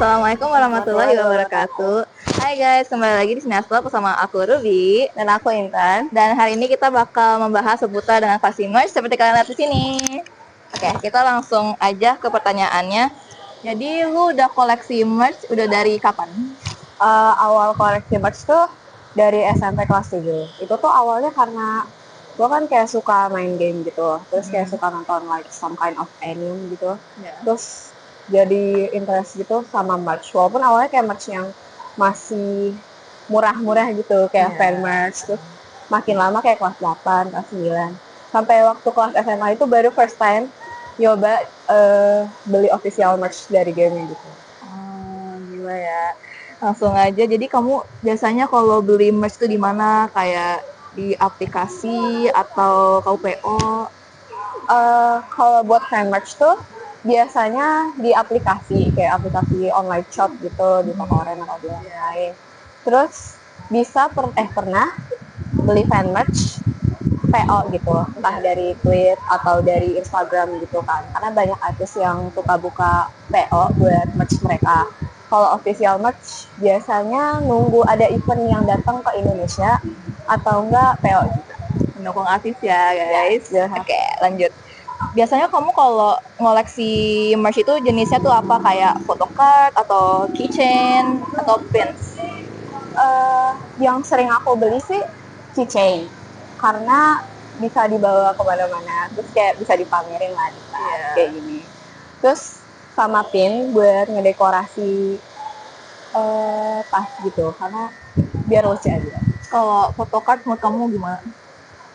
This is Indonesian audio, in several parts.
Assalamualaikum warahmatullahi wabarakatuh. Hai guys, kembali lagi di sini bersama aku Ruby Dan aku Intan. dan hari ini kita bakal membahas seputar dengan fashion merch seperti kalian lihat di sini. Oke, kita langsung aja ke pertanyaannya. Jadi lu udah koleksi merch udah dari kapan? Awal koleksi merch tuh dari SMP kelas 7. Itu tuh awalnya karena gue kan kayak suka main game gitu. Terus kayak suka nonton like some kind of anime gitu. Ya. Terus jadi interest gitu sama merch. Walaupun awalnya kayak merch yang masih murah-murah gitu. Kayak fan merch. Terus makin lama kayak kelas 8, kelas 9. Sampai waktu kelas SMA itu baru first time nyoba beli official merch dari game gitu. Gila ya. Langsung aja. Jadi kamu biasanya kalau beli merch tuh di mana? Kayak di aplikasi atau kau PO? Kalau buat fan merch tuh biasanya di aplikasi kayak aplikasi online shop gitu di toko online atau di lain. Terus bisa pernah beli fan merch PO gitu, entah dari tweet atau dari Instagram gitu kan. Karena banyak artis yang suka buka PO buat merch mereka. Kalau official merch biasanya nunggu ada event yang datang ke Indonesia atau enggak PO juga. Mendukung artis ya guys. Ya, Oke, lanjut. Biasanya kamu kalau ngoleksi merch itu jenisnya tuh apa? Kayak photocard atau keychain atau pins? Yang sering aku beli sih keychain karena bisa dibawa kemana-mana, terus kayak bisa dipamerin lah di tas, kayak gini. Terus sama pin buat ngedekorasi tas gitu, karena biar lucu aja. Kalau photocard menurut kamu gimana?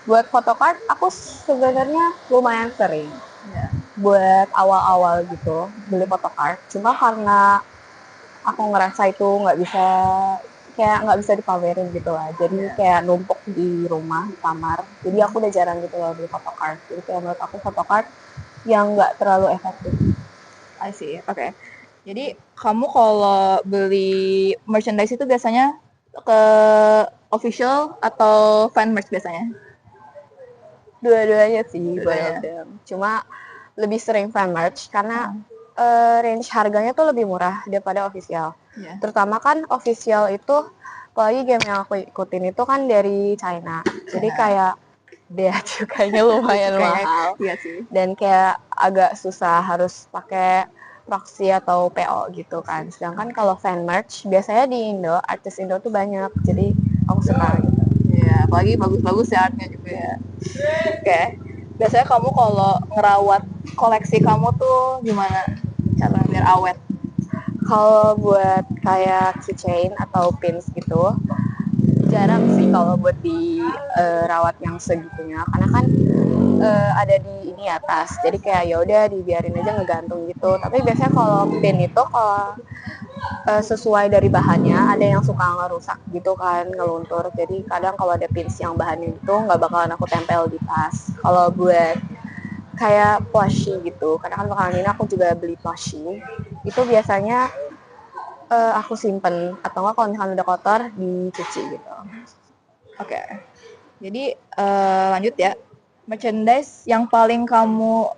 Buat photocard aku sebenarnya lumayan sering Ya. buat awal-awal gitu beli photocard. Cuma karena aku ngerasa itu nggak bisa dipamerin gitu lah. Jadi kayak numpuk di rumah, di kamar. Jadi aku udah jarang gitu loh beli photocard. Jadi kayak menurut aku photocard yang nggak terlalu efektif. I see. Oke. Jadi kamu kalau beli merchandise itu biasanya ke official atau fan merch biasanya? Dua-duanya sih, Dua-duanya. cuma lebih sering fan merch karena range harganya tuh lebih murah daripada official. Yeah. Terutama kan official itu, apalagi game yang aku ikutin itu kan dari China. Jadi kayak bea cukainya lumayan mahal. Iya sih. Dan kayak agak susah harus pakai proxy atau PO gitu kan. Sedangkan kalau fan merch biasanya di Indo, artis Indo tuh banyak. Jadi aku suka gitu. Iya, apalagi bagus-bagus ya artnya juga ya. Oke. Biasanya kamu kalau ngerawat koleksi kamu tuh gimana cara biar awet? Kalau buat kayak keychain atau pins gitu, jarang sih kalau buat dirawat yang segitunya, karena kan ada di ini atas, jadi kayak ya udah dibiarin aja ngegantung gitu. Tapi biasanya kalau pin itu kalau sesuai dari bahannya, ada yang suka ngerusak gitu kan, ngeluntur. Jadi kadang kalau ada pins yang bahannya itu nggak bakalan aku tempel di tas. Kalau buat kayak plushie gitu, karena kan bakalan ini aku juga beli plushie, itu biasanya aku simpen, atau enggak kalau misalnya udah kotor dicuci gitu. Oke. Jadi lanjut ya. Merchandise yang paling kamu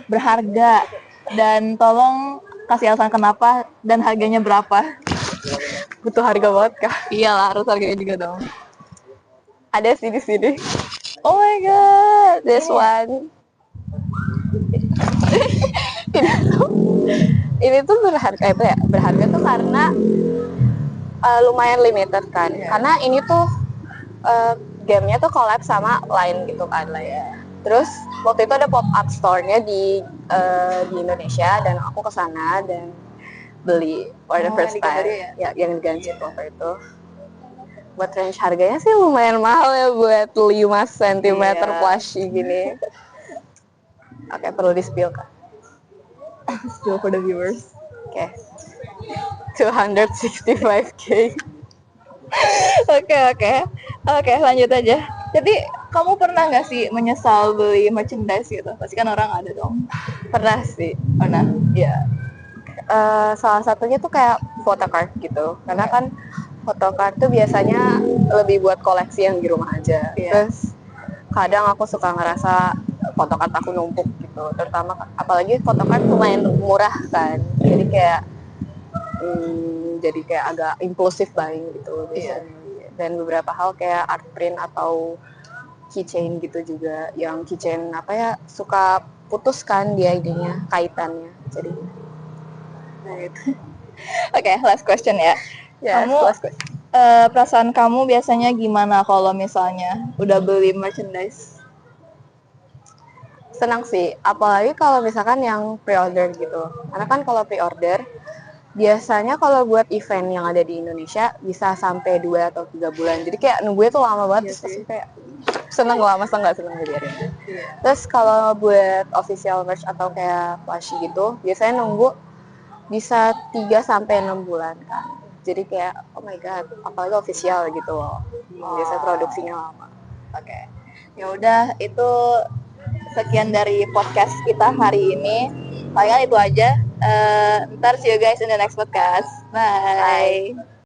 berharga dan tolong kasih alasan kenapa dan harganya berapa? Butuh harga banget kah? Iyalah, harus harganya juga dong. Ada sih di sini. Oh my god, This one. ini tuh berharga tuh karena lumayan limited kan. Karena ini tuh gamenya tuh collab sama Line gitu kan lah ya. Terus waktu itu ada pop up store-nya di Indonesia dan aku kesana dan beli for the first time ya, yang diganti waktu itu. Buat range harganya sih lumayan mahal ya buat 5 cm plushie gini. Oke, perlu di spill kan? Spill for the viewers. Oke. 265k. Oke, lanjut aja. Jadi kamu pernah nggak sih menyesal beli merchandise gitu? Pasti kan orang ada dong. Pernah sih. Pernah? Iya. Salah satunya tuh kayak photocard gitu. Karena kan photocard tuh biasanya lebih buat koleksi yang di rumah aja. Terus kadang aku suka ngerasa photocard aku numpuk gitu. Terutama apalagi photocard lumayan murah kan. Jadi kayak jadi kayak agak impulsif buying gitu biasanya. Dan beberapa hal kayak art print atau keychain gitu juga, yang keychain apa ya suka putus kan dia idenya kaitannya, jadi gitu. Oke, last question ya. Yes, Kamu last question. perasaan kamu biasanya gimana kalau misalnya udah beli merchandise? Senang sih, apalagi kalau misalkan yang pre-order gitu. Karena kan kalau pre-order biasanya kalau buat event yang ada di Indonesia bisa sampai 2 atau 3 bulan. Jadi kayak nunggunya tuh lama banget, terus pasti kayak seneng lah, masa nggak seneng ngebiarin. Terus kalau buat official merch atau kayak plushie gitu, biasanya nunggu bisa 3 sampai 6 bulan kan. Jadi kayak oh my god, apalagi official gitu loh. Biasanya produksinya lama. Oke. Ya udah, itu sekian dari podcast kita hari ini. Palingan itu aja. Ntar see you guys in the next podcast. Bye. Bye.